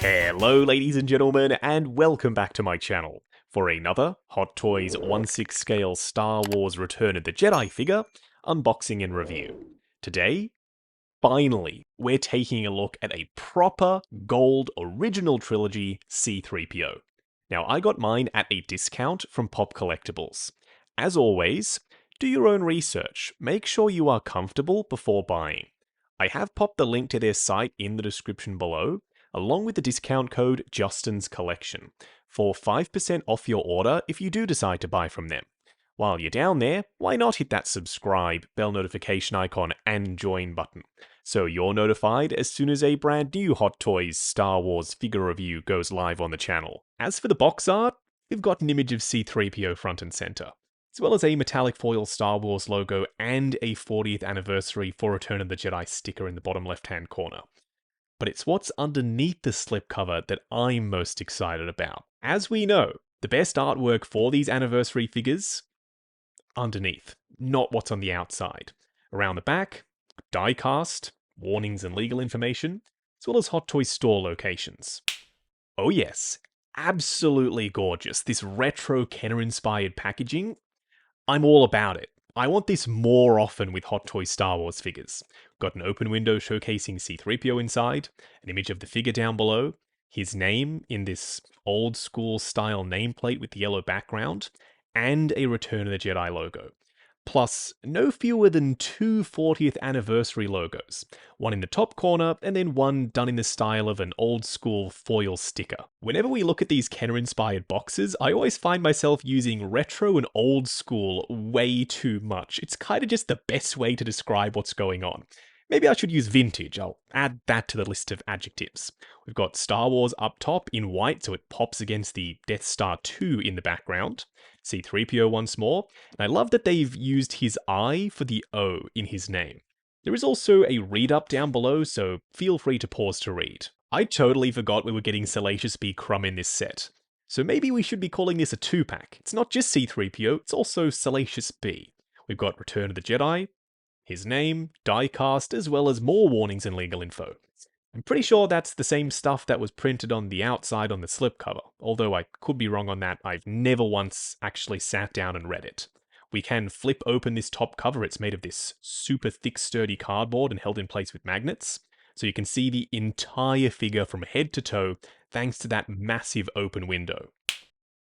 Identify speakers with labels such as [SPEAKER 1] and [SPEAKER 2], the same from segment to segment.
[SPEAKER 1] Hello ladies and gentlemen, and welcome back to my channel for another Hot Toys 1/6 scale Star Wars Return of the Jedi figure unboxing and review. Today, finally, we're taking a look at a proper gold original trilogy C-3PO. Now, I got mine at a discount from Pop Collectibles. As always, do your own research. Make sure you are comfortable before buying. I have popped the link to their site in the description below, along with the discount code Justin's Collection, for 5% off your order if you do decide to buy from them. While you're down there, why not hit that subscribe, bell notification icon, and join button, so you're notified as soon as a brand new Hot Toys Star Wars figure review goes live on the channel. As for the box art, we've got an image of C-3PO front and center, as well as a metallic foil Star Wars logo and a 40th anniversary for Return of the Jedi sticker in the bottom left-hand corner. But it's what's underneath the slipcover that I'm most excited about. As we know, the best artwork for these anniversary figures, underneath, not what's on the outside. Around the back, die-cast, warnings and legal information, as well as Hot Toys store locations. Oh yes, absolutely gorgeous. This retro Kenner-inspired packaging, I'm all about it. I want this more often with Hot Toys Star Wars figures. Got an open window showcasing C-3PO inside, an image of the figure down below, his name in this old school style nameplate with the yellow background, and a Return of the Jedi logo. Plus, no fewer than two 40th anniversary logos, one in the top corner and then one done in the style of an old school foil sticker. Whenever we look at these Kenner-inspired boxes, I always find myself using retro and old school way too much. It's kind of just the best way to describe what's going on. Maybe I should use vintage. I'll add that to the list of adjectives. We've got Star Wars up top in white, so it pops against the Death Star 2 in the background. C-3PO once more, and I love that they've used his I for the O in his name. There is also a read-up down below, so feel free to pause to read. I totally forgot we were getting Salacious B. Crumb in this set. So maybe we should be calling this a 2-pack. It's not just C-3PO, it's also Salacious B. We've got Return of the Jedi, his name, die-cast, as well as more warnings and legal info. I'm pretty sure that's the same stuff that was printed on the outside on the slipcover, although I could be wrong on that. I've never once actually sat down and read it. We can flip open this top cover. It's made of this super thick, sturdy cardboard and held in place with magnets, so you can see the entire figure from head to toe thanks to that massive open window.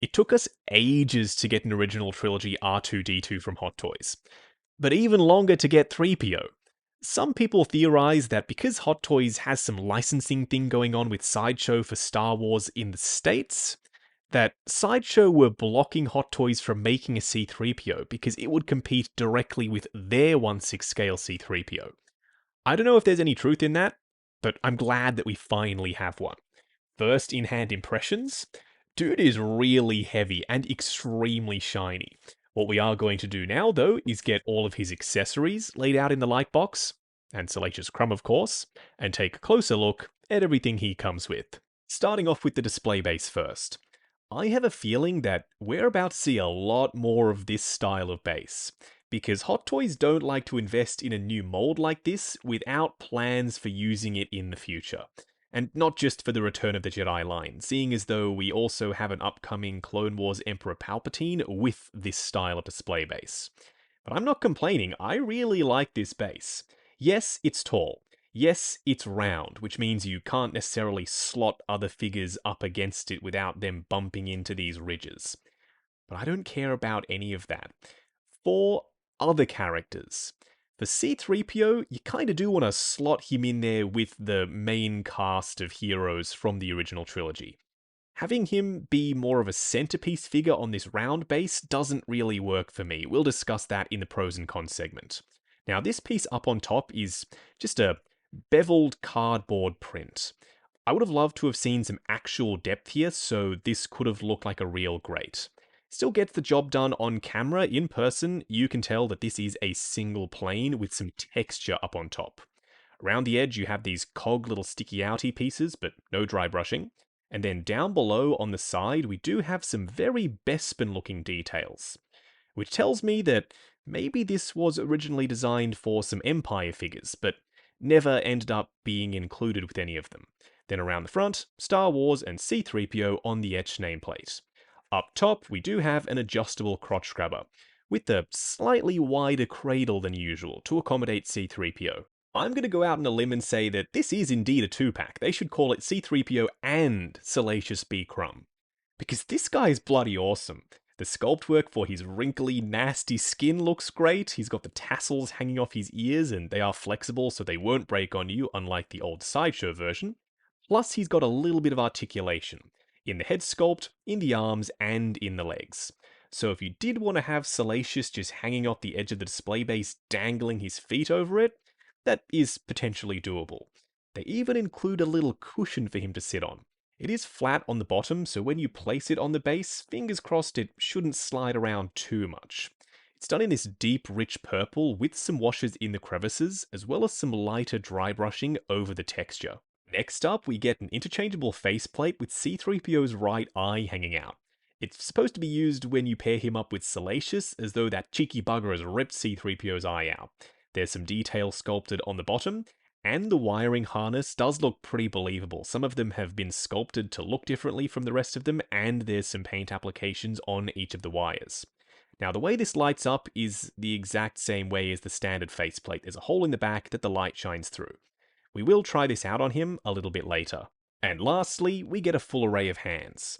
[SPEAKER 1] It took us ages to get an original trilogy R2-D2 from Hot Toys, but even longer to get 3PO. Some people theorize that because Hot Toys has some licensing thing going on with Sideshow for Star Wars in the States, that Sideshow were blocking Hot Toys from making a C-3PO because it would compete directly with their 1/6 scale C-3PO. I don't know if there's any truth in that, but I'm glad that we finally have one. First in-hand impressions, dude is really heavy and extremely shiny. What we are going to do now, though, is get all of his accessories laid out in the light box, and Salacious Crumb, of course, and take a closer look at everything he comes with. Starting off with the display base first. I have a feeling that we're about to see a lot more of this style of base, because Hot Toys don't like to invest in a new mold like this without plans for using it in the future. And not just for the Return of the Jedi line, seeing as though we also have an upcoming Clone Wars Emperor Palpatine with this style of display base. But I'm not complaining, I really like this base. Yes, it's tall. Yes, it's round, which means you can't necessarily slot other figures up against it without them bumping into these ridges. But I don't care about any of that. For other characters, for C-3PO, you kinda do want to slot him in there with the main cast of heroes from the original trilogy. Having him be more of a centerpiece figure on this round base doesn't really work for me. We'll discuss that in the pros and cons segment. Now, this piece up on top is just a beveled cardboard print. I would have loved to have seen some actual depth here, so this could have looked like a real grate. Still gets the job done on camera. In person, you can tell that this is a single plane with some texture up on top. Around the edge, you have these cog little sticky outy pieces, but no dry brushing. And then down below on the side, we do have some very Bespin looking details, which tells me that maybe this was originally designed for some Empire figures, but never ended up being included with any of them. Then around the front, Star Wars and C-3PO on the etched nameplate. Up top, we do have an adjustable crotch grabber, with a slightly wider cradle than usual to accommodate C-3PO. I'm going to go out on a limb and say that this is indeed a 2-pack. They should call it C-3PO and Salacious B. Crumb. Because this guy is bloody awesome. The sculpt work for his wrinkly, nasty skin looks great. He's got the tassels hanging off his ears, and they are flexible so they won't break on you, unlike the old Sideshow version. Plus, he's got a little bit of articulation in the head sculpt, in the arms, and in the legs. So if you did want to have Salacious just hanging off the edge of the display base, dangling his feet over it, that is potentially doable. They even include a little cushion for him to sit on. It is flat on the bottom, so when you place it on the base, fingers crossed it shouldn't slide around too much. It's done in this deep, rich purple with some washes in the crevices, as well as some lighter dry brushing over the texture. Next up, we get an interchangeable faceplate with C-3PO's right eye hanging out. It's supposed to be used when you pair him up with Salacious, as though that cheeky bugger has ripped C-3PO's eye out. There's some detail sculpted on the bottom, and the wiring harness does look pretty believable. Some of them have been sculpted to look differently from the rest of them, and there's some paint applications on each of the wires. Now, the way this lights up is the exact same way as the standard faceplate. There's a hole in the back that the light shines through. We will try this out on him a little bit later. And lastly, we get a full array of hands.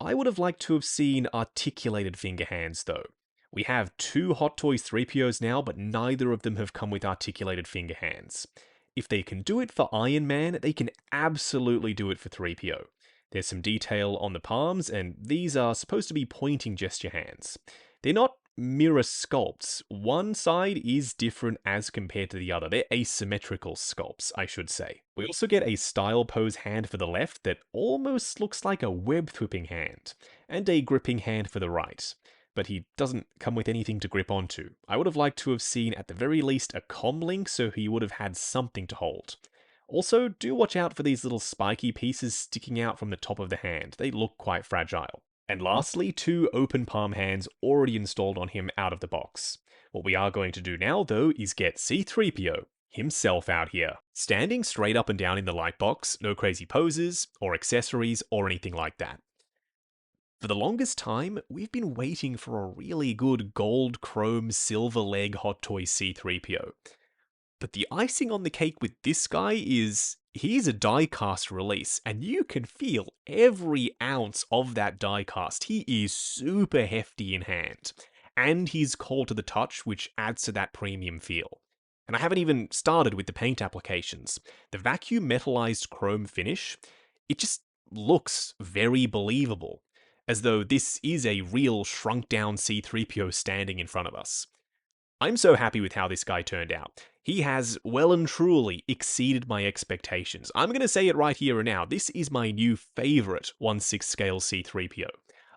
[SPEAKER 1] I would have liked to have seen articulated finger hands, though. We have 2 Hot Toys 3POs now, but neither of them have come with articulated finger hands. If they can do it for Iron Man, they can absolutely do it for 3PO. There's some detail on the palms, and these are supposed to be pointing gesture hands. They're not mirror sculpts. One side is different as compared to the other. They're asymmetrical sculpts, I should say. We also get a style pose hand for the left that almost looks like a web whipping hand, and a gripping hand for the right. But he doesn't come with anything to grip onto. I would have liked to have seen at the very least a comm link so he would have had something to hold. Also, do watch out for these little spiky pieces sticking out from the top of the hand. They look quite fragile. And lastly, 2 open palm hands already installed on him out of the box. What we are going to do now, though, is get C-3PO himself out here. Standing straight up and down in the light box, no crazy poses, or accessories, or anything like that. For the longest time, we've been waiting for a really good gold, chrome, silver leg Hot Toy C-3PO. But the icing on the cake with this guy is, he's a die-cast release, and you can feel every ounce of that die-cast. He is super hefty in hand, and he's cold to the touch, which adds to that premium feel. And I haven't even started with the paint applications. The vacuum metallized chrome finish, it just looks very believable, as though this is a real shrunk-down C-3PO standing in front of us. I'm so happy with how this guy turned out. He has well and truly exceeded my expectations. I'm going to say it right here and now. This is my new favorite 1/6 scale C-3PO.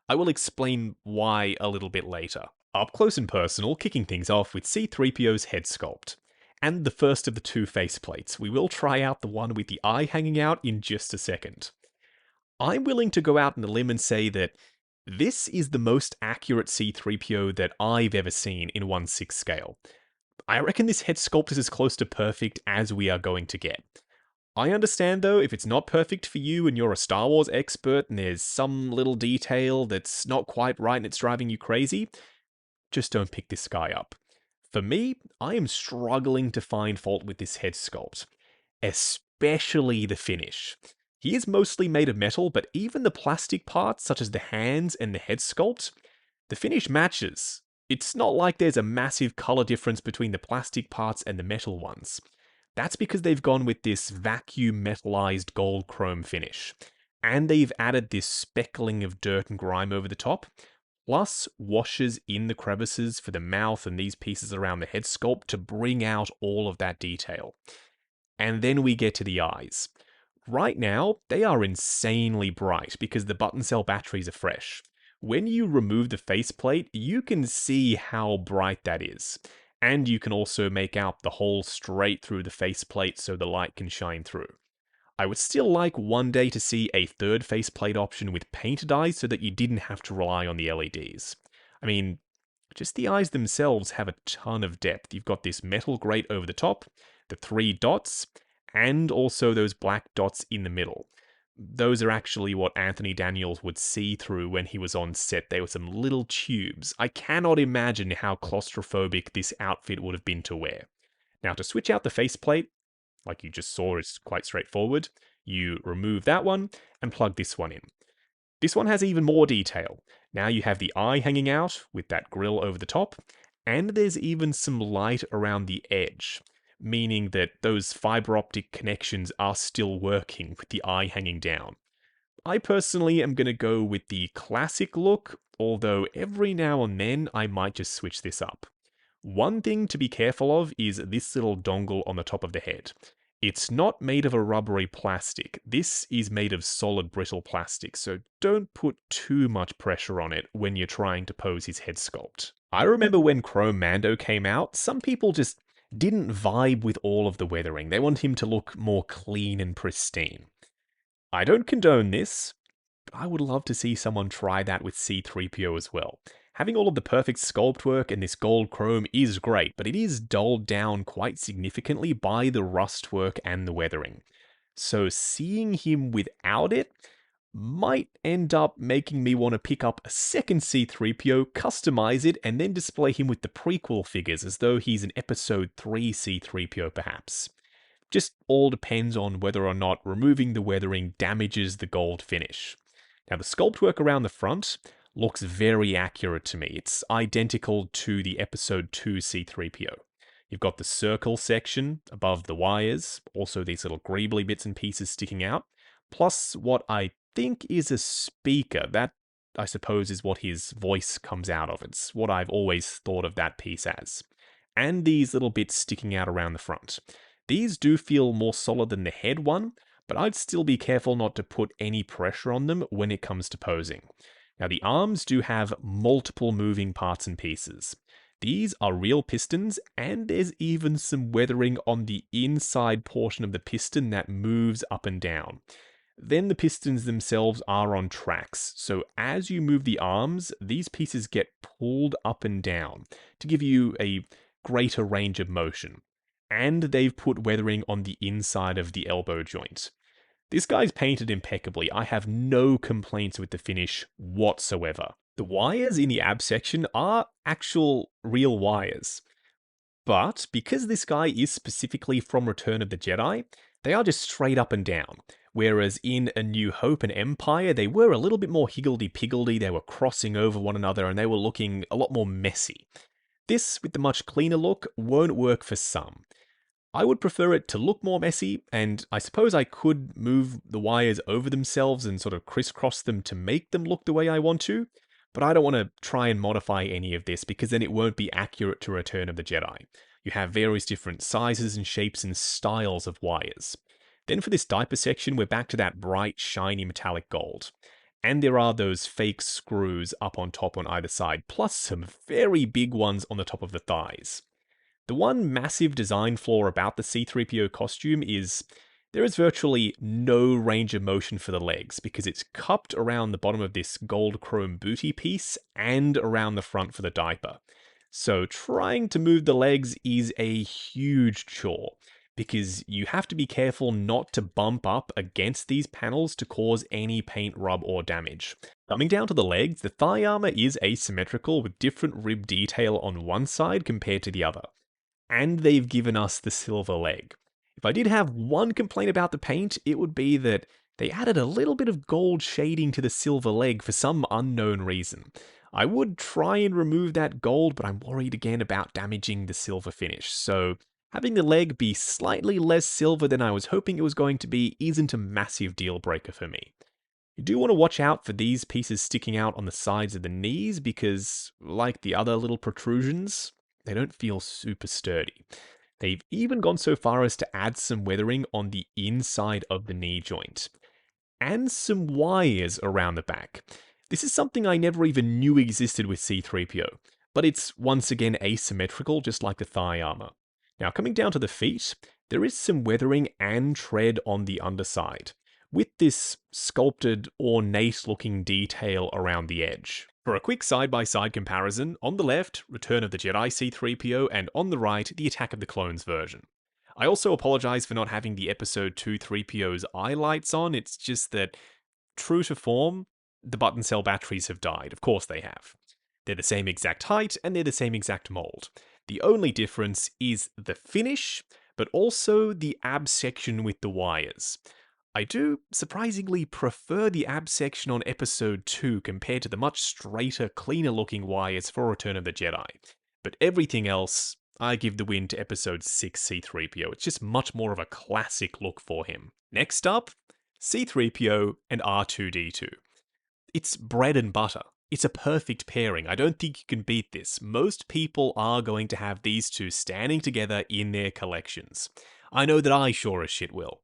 [SPEAKER 1] I will explain why a little bit later. Up close and personal, kicking things off with C-3PO's head sculpt. And the first of the 2 faceplates. We will try out the one with the eye hanging out in just a second. I'm willing to go out on a limb and say that this is the most accurate C-3PO that I've ever seen in 1/6 scale. I reckon this head sculpt is as close to perfect as we are going to get. I understand though, if it's not perfect for you and you're a Star Wars expert and there's some little detail that's not quite right and it's driving you crazy, just don't pick this guy up. For me, I am struggling to find fault with this head sculpt, especially the finish. He is mostly made of metal, but even the plastic parts, such as the hands and the head sculpt, the finish matches. It's not like there's a massive color difference between the plastic parts and the metal ones. That's because they've gone with this vacuum metallized gold chrome finish. And they've added this speckling of dirt and grime over the top, plus washes in the crevices for the mouth and these pieces around the head sculpt to bring out all of that detail. And then we get to the eyes. Right now, they are insanely bright because the button cell batteries are fresh. When you remove the faceplate, you can see how bright that is. And you can also make out the hole straight through the faceplate so the light can shine through. I would still like one day to see a third faceplate option with painted eyes so that you didn't have to rely on the LEDs. I mean, just the eyes themselves have a ton of depth. You've got this metal grate over the top, the 3 dots, and also those black dots in the middle. Those are actually what Anthony Daniels would see through when he was on set. They were some little tubes. I cannot imagine how claustrophobic this outfit would have been to wear. Now, to switch out the faceplate, like you just saw, is quite straightforward. You remove that one and plug this one in. This one has even more detail. Now you have the eye hanging out with that grill over the top, and there's even some light around the edge, meaning that those fiber optic connections are still working with the eye hanging down. I personally am going to go with the classic look, although every now and then I might just switch this up. One thing to be careful of is this little dongle on the top of the head. It's not made of a rubbery plastic. This is made of solid brittle plastic, so don't put too much pressure on it when you're trying to pose his head sculpt. I remember when Chrome Mando came out, some people just didn't vibe with all of the weathering. They want him to look more clean and pristine. I don't condone this, but I would love to see someone try that with C-3PO as well. Having all of the perfect sculpt work and this gold chrome is great, but it is dulled down quite significantly by the rust work and the weathering. So seeing him without it might end up making me want to pick up a second C-3PO, customize it, and then display him with the prequel figures as though he's an Episode 3 C-3PO perhaps. Just all depends on whether or not removing the weathering damages the gold finish. Now the sculpt work around the front looks very accurate to me. It's identical to the Episode 2 C-3PO. You've got the circle section above the wires, also these little greebly bits and pieces sticking out, plus what I think is a speaker. That, I suppose, is what his voice comes out of. It's what I've always thought of that piece as. And these little bits sticking out around the front. These do feel more solid than the head one, but I'd still be careful not to put any pressure on them when it comes to posing. Now the arms do have multiple moving parts and pieces. These are real pistons, and there's even some weathering on the inside portion of the piston that moves up and down. Then the pistons themselves are on tracks, so as you move the arms, these pieces get pulled up and down to give you a greater range of motion. And they've put weathering on the inside of the elbow joint. This guy's painted impeccably. I have no complaints with the finish whatsoever. The wires in the ab section are actual real wires. But because this guy is specifically from Return of the Jedi, they are just straight up and down. Whereas in A New Hope and Empire, they were a little bit more higgledy-piggledy, they were crossing over one another, and they were looking a lot more messy. This, with the much cleaner look, won't work for some. I would prefer it to look more messy, and I suppose I could move the wires over themselves and sort of crisscross them to make them look the way I want to, but I don't want to try and modify any of this because then it won't be accurate to Return of the Jedi. You have various different sizes and shapes and styles of wires. Then for this diaper section, we're back to that bright, shiny metallic gold. And there are those fake screws up on top on either side, plus some very big ones on the top of the thighs. The one massive design flaw about the C-3PO costume is there is virtually no range of motion for the legs because it's cupped around the bottom of this gold chrome booty piece and around the front for the diaper. So trying to move the legs is a huge chore because you have to be careful not to bump up against these panels to cause any paint rub or damage. Coming down to the legs, the thigh armor is asymmetrical with different rib detail on one side compared to the other. And they've given us the silver leg. If I did have one complaint about the paint, it would be that they added a little bit of gold shading to the silver leg for some unknown reason. I would try and remove that gold, but I'm worried again about damaging the silver finish, so having the leg be slightly less silver than I was hoping it was going to be isn't a massive deal breaker for me. You do want to watch out for these pieces sticking out on the sides of the knees because, like the other little protrusions, they don't feel super sturdy. They've even gone so far as to add some weathering on the inside of the knee joint. And some wires around the back. This is something I never even knew existed with C-3PO, but it's once again asymmetrical just like the thigh armor. Now coming down to the feet, there is some weathering and tread on the underside, with this sculpted, ornate looking detail around the edge. For a quick side-by-side comparison, on the left, Return of the Jedi C-3PO, and on the right, the Attack of the Clones version. I also apologize for not having the episode 2 3PO's eye lights on. It's just that, true to form, the button cell batteries have died. Of course they have. They're the same exact height, and they're the same exact mold. The only difference is the finish, but also the ab section with the wires. I do surprisingly prefer the ab section on episode 2 compared to the much straighter, cleaner looking wires for Return of the Jedi. But everything else, I give the win to episode 6 C-3PO. It's just much more of a classic look for him. Next up, C-3PO and R2-D2. It's bread and butter. It's a perfect pairing. I don't think you can beat this. Most people are going to have these two standing together in their collections. I know that I sure as shit will.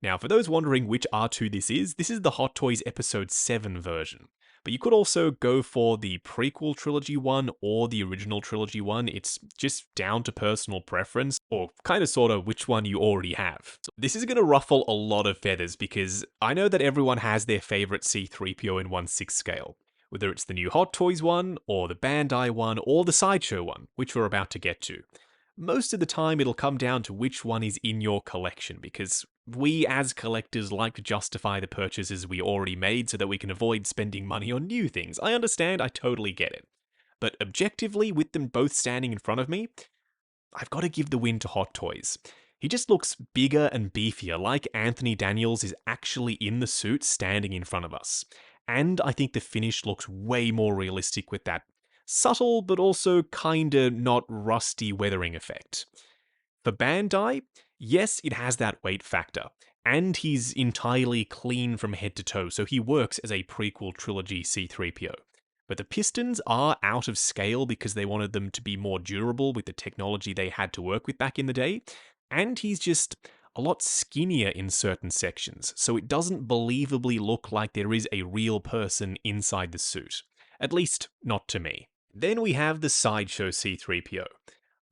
[SPEAKER 1] Now, for those wondering which R2 this is the Hot Toys Episode 7 version. But you could also go for the prequel trilogy one or the original trilogy one. It's just down to personal preference, or kind of sort of which one you already have. So this is going to ruffle a lot of feathers because I know that everyone has their favorite C-3PO in 1/6 scale. Whether it's the new Hot Toys one, or the Bandai one, or the Sideshow one, which we're about to get to. Most of the time it'll come down to which one is in your collection, because we as collectors like to justify the purchases we already made so that we can avoid spending money on new things. I understand, I totally get it. But objectively, with them both standing in front of me, I've got to give the win to Hot Toys. He just looks bigger and beefier, like Anthony Daniels is actually in the suit standing in front of us. And I think the finish looks way more realistic with that subtle but also kinda not rusty weathering effect. For Bandai, yes, it has that weight factor, and he's entirely clean from head to toe, so he works as a prequel trilogy C-3PO. But the pistons are out of scale because they wanted them to be more durable with the technology they had to work with back in the day, and he's just a lot skinnier in certain sections, so it doesn't believably look like there is a real person inside the suit. At least, not to me. Then we have the Sideshow C-3PO.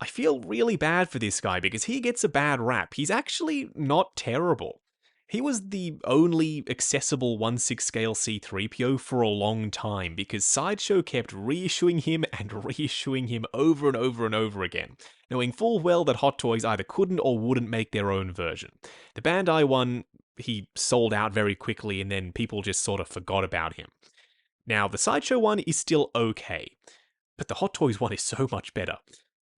[SPEAKER 1] I feel really bad for this guy because he gets a bad rap. He's actually not terrible. He was the only accessible 1/6 scale C-3PO for a long time because Sideshow kept reissuing him and reissuing him over and over and over again, knowing full well that Hot Toys either couldn't or wouldn't make their own version. The Bandai one, he sold out very quickly and then people just sort of forgot about him. Now, the Sideshow one is still okay, but the Hot Toys one is so much better.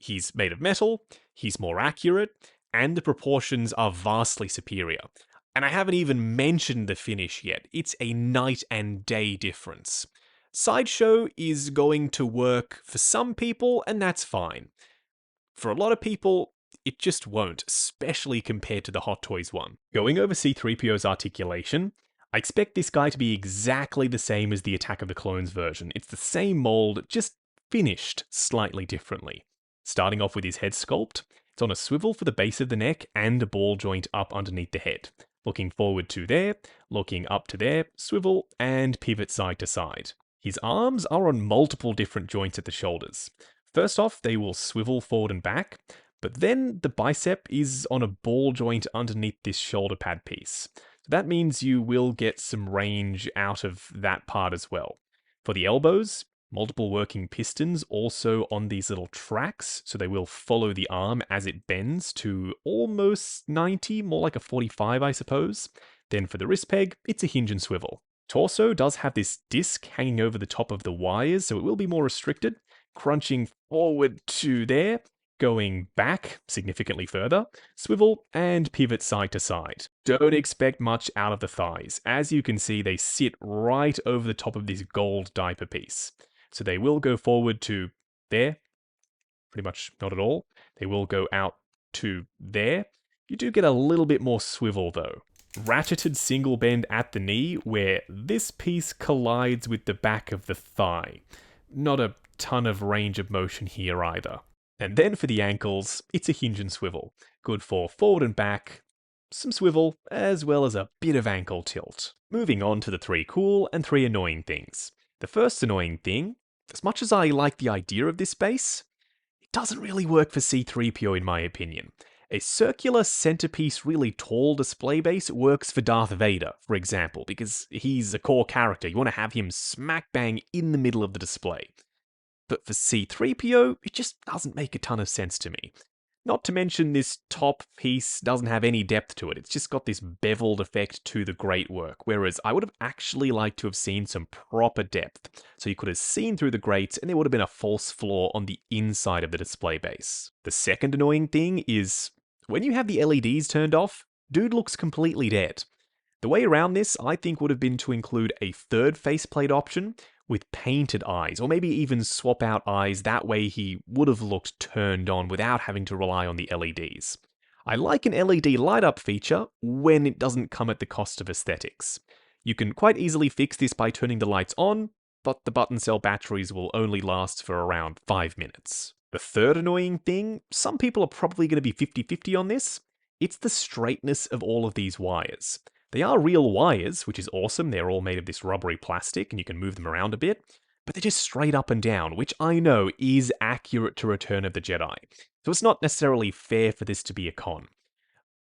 [SPEAKER 1] He's made of metal, he's more accurate, and the proportions are vastly superior. And I haven't even mentioned the finish yet. It's a night and day difference. Sideshow is going to work for some people, and that's fine. For a lot of people, it just won't, especially compared to the Hot Toys one. Going over C-3PO's articulation, I expect this guy to be exactly the same as the Attack of the Clones version. It's the same mold, just finished slightly differently. Starting off with his head sculpt, it's on a swivel for the base of the neck and a ball joint up underneath the head. Looking forward to there, looking up to there, swivel, and pivot side to side. His arms are on multiple different joints at the shoulders. First off, they will swivel forward and back, but then the bicep is on a ball joint underneath this shoulder pad piece. So that means you will get some range out of that part as well. For the elbows, multiple working pistons also on these little tracks, so they will follow the arm as it bends to almost 90, more like a 45, I suppose. Then for the wrist peg, it's a hinge and swivel. Torso does have this disc hanging over the top of the wires, so it will be more restricted, crunching forward to there, going back significantly further, swivel, and pivot side to side. Don't expect much out of the thighs. As you can see, they sit right over the top of this gold diaper piece. So they will go forward to there, pretty much not at all. They will go out to there. You do get a little bit more swivel though. Ratcheted single bend at the knee where this piece collides with the back of the thigh. Not a ton of range of motion here either. And then for the ankles, it's a hinge and swivel. Good for forward and back, some swivel, as well as a bit of ankle tilt. Moving on to the 3 cool and 3 annoying things. The first annoying thing, as much as I like the idea of this base, it doesn't really work for C-3PO in my opinion. A circular centerpiece really tall display base works for Darth Vader, for example, because he's a core character. You want to have him smack bang in the middle of the display. But for C-3PO, it just doesn't make a ton of sense to me. Not to mention this top piece doesn't have any depth to it. It's just got this beveled effect to the gratework, whereas I would have actually liked to have seen some proper depth. So you could have seen through the grates and there would have been a false floor on the inside of the display base. The second annoying thing is when you have the LEDs turned off, dude looks completely dead. The way around this, I think, would have been to include a third faceplate option with painted eyes, or maybe even swap out eyes, that way he would have looked turned on without having to rely on the LEDs. I like an LED light up feature when it doesn't come at the cost of aesthetics. You can quite easily fix this by turning the lights on, but the button cell batteries will only last for around 5 minutes. The third annoying thing, some people are probably going to be 50-50 on this, it's the straightness of all of these wires. They are real wires, which is awesome. They're all made of this rubbery plastic and you can move them around a bit, but they're just straight up and down, which I know is accurate to Return of the Jedi. So it's not necessarily fair for this to be a con.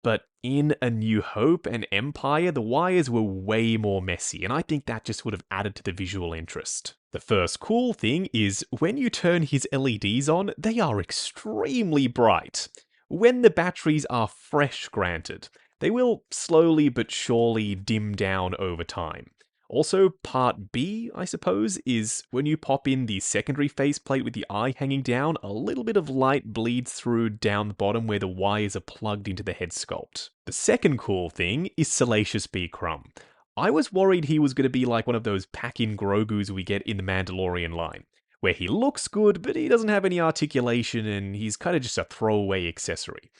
[SPEAKER 1] But in A New Hope and Empire, the wires were way more messy, and I think that just would have added to the visual interest. The first cool thing is when you turn his LEDs on, they are extremely bright. When the batteries are fresh, granted, they will slowly but surely dim down over time. Also, part B, I suppose, is when you pop in the secondary faceplate with the eye hanging down, a little bit of light bleeds through down the bottom where the wires are plugged into the head sculpt. The second cool thing is Salacious B. Crumb. I was worried he was going to be like one of those pack-in Grogus we get in the Mandalorian line, where he looks good, but he doesn't have any articulation and he's kind of just a throwaway accessory.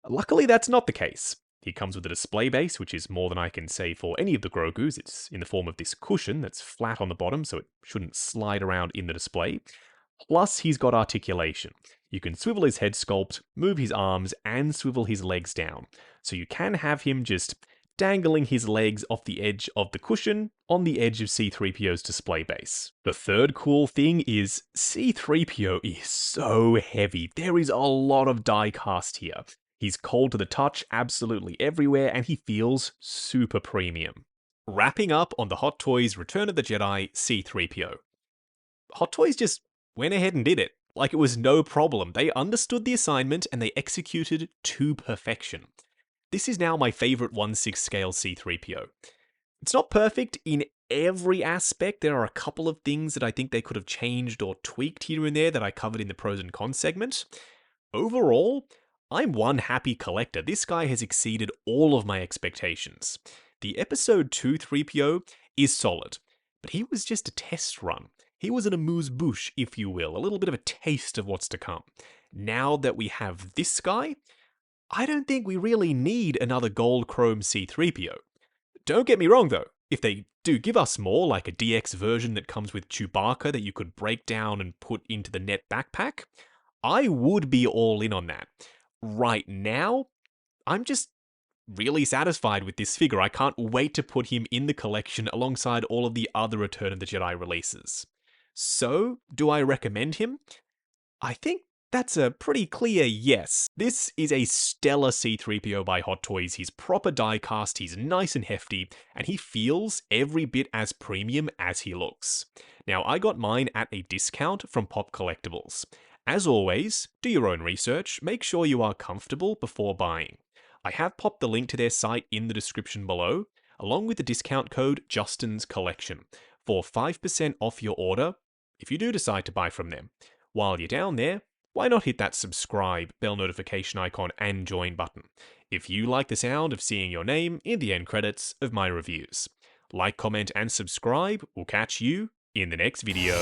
[SPEAKER 1] Luckily, that's not the case. He comes with a display base, which is more than I can say for any of the Grogus. It's in the form of this cushion that's flat on the bottom, so it shouldn't slide around in the display. Plus, he's got articulation. You can swivel his head sculpt, move his arms, and swivel his legs down. So you can have him just dangling his legs off the edge of the cushion on the edge of C-3PO's display base. The third cool thing is C-3PO is so heavy. There is a lot of die cast here. He's cold to the touch absolutely everywhere, and he feels super premium. Wrapping up on the Hot Toys Return of the Jedi C-3PO. Hot Toys just went ahead and did it. Like it was no problem. They understood the assignment and they executed to perfection. This is now my favorite 1/6 scale C-3PO. It's not perfect in every aspect. There are a couple of things that I think they could have changed or tweaked here and there that I covered in the pros and cons segment. Overall, I'm one happy collector. This guy has exceeded all of my expectations. The Episode 2 3PO is solid, but he was just a test run. He was an amuse-bouche, if you will, a little bit of a taste of what's to come. Now that we have this guy, I don't think we really need another gold chrome C-3PO. Don't get me wrong though, if they do give us more, like a DX version that comes with Chewbacca that you could break down and put into the net backpack, I would be all in on that. Right now, I'm just really satisfied with this figure. I can't wait to put him in the collection alongside all of the other Return of the Jedi releases. So, do I recommend him? I think that's a pretty clear yes. This is a stellar C-3PO by Hot Toys. He's proper die-cast, he's nice and hefty, and he feels every bit as premium as he looks. Now, I got mine at a discount from Pop Collectibles. As always, do your own research, make sure you are comfortable before buying. I have popped the link to their site in the description below, along with the discount code Justin's Collection, for 5% off your order if you do decide to buy from them. While you're down there, why not hit that subscribe, bell notification icon, and join button, if you like the sound of seeing your name in the end credits of my reviews. Like, comment, and subscribe. We'll catch you in the next video.